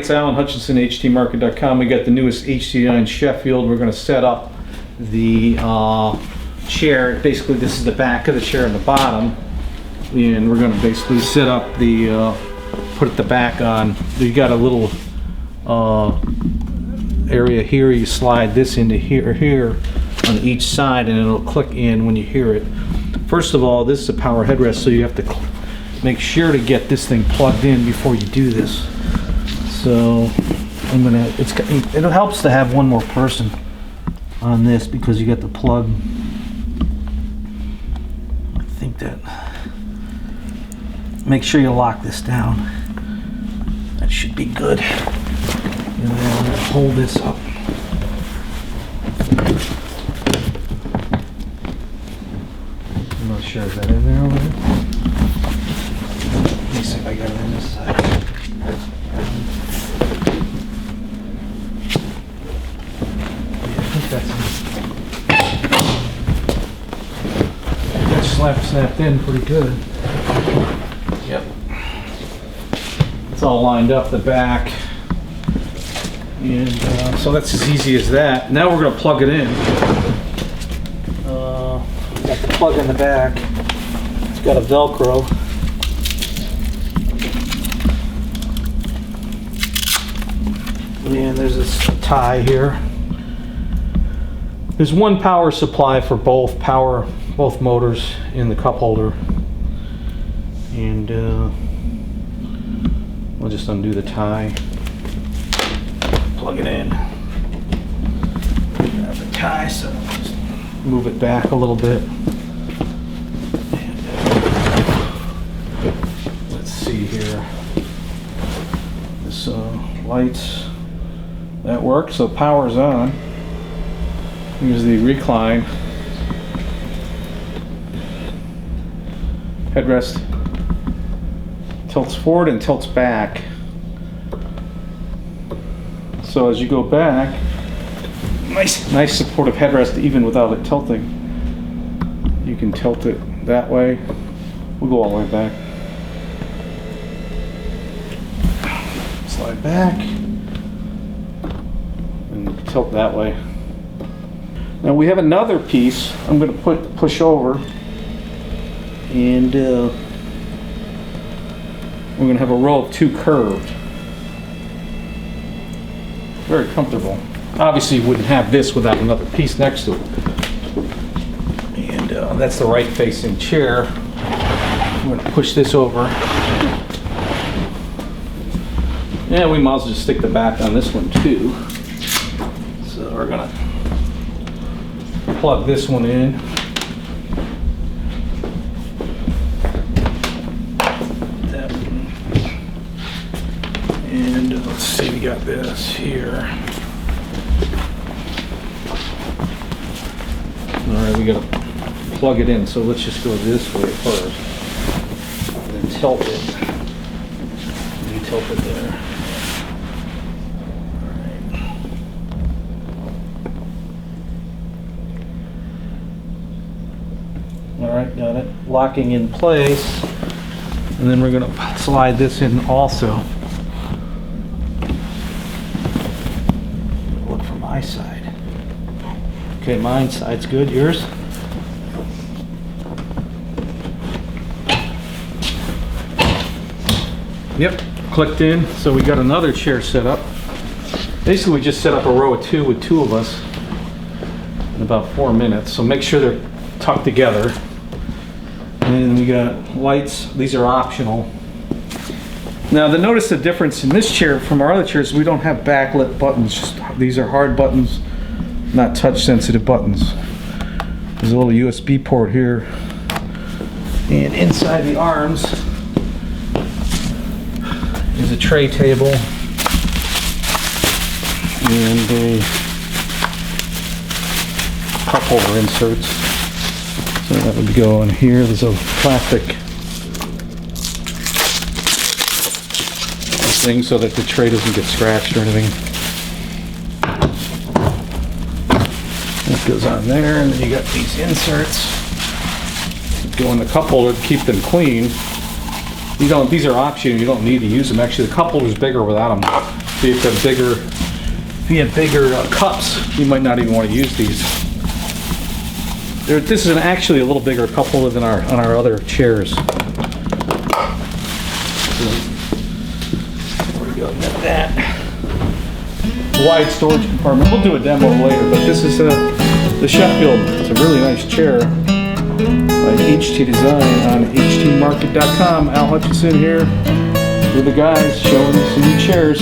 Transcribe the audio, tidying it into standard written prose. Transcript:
it's Alan Hutchinson, htmarket.com. We got the newest HT Design Sheffield. We're going to set up the chair. Basically, this is the back of the chair on the bottom, and we're going to basically set up the put the back on. You got a little area here. You slide this into here on each side, and it'll click in when you hear it. First of all, this is a power headrest, so you have to make sure to get this thing plugged in before you do this. So it helps to have one more person on this because you got the plug. I think that. Make sure you lock this down. That should be good. And then I'm going to hold this up. I'm not sure, is that in there over there? Let me see if I got it on this side. Yeah, I think that's snapped in pretty good. Yep. It's all lined up the back. And so that's as easy as that. Now we're going to plug it in. Got the plug in the back. It's got a Velcro. And there's this tie here. There's one power supply for both motors in the cup holder. And we'll just undo the tie. Plug it in. Grab the tie, so just move it back a little bit. And, let's see here. This lights, that works, so power's on. Here's the recline. Headrest tilts forward and tilts back. So as you go back, nice supportive headrest even without it tilting. You can tilt it that way. We'll go all the way back. Slide back and tilt that way. Now we have another piece I'm going to push over, and we're going to have a row of two curved. Very comfortable. Obviously you wouldn't have this without another piece next to it. And that's the right facing chair. I'm going to push this over. Yeah, we might as well just stick the back on this one too. So we're going to plug this one in. That one. And let's see, we got this here. Alright, we gotta plug it in, so let's just go this way first. And then tilt it. And you tilt it there. Alright, got it. Locking in place. And then we're gonna slide this in also. Look from my side. Okay, my side's good. Yours? Yep, clicked in. So we got another chair set up. Basically, we just set up a row of two with two of us in about 4 minutes. So make sure they're tucked together. And we got lights. These are optional. Now, notice the difference in this chair from our other chairs. We don't have backlit buttons. These are hard buttons, not touch-sensitive buttons. There's a little USB port here, and inside the arms is a tray table and a cup holder inserts. So that would go in here. There's a plastic thing so that the tray doesn't get scratched or anything. That goes on there, and then you got these inserts that go in the cup holder to keep them clean. These are optional, you don't need to use them. Actually, the cup holder is bigger without them. See if you have bigger cups, you might not even want to use these. This is actually a little bigger cup holder than on our other chairs. So, there we go, got that. Wide storage compartment. We'll do a demo later, but this is the Sheffield. It's a really nice chair by HT Design on htmarket.com. Al Hutchinson here with the guys showing you some new chairs.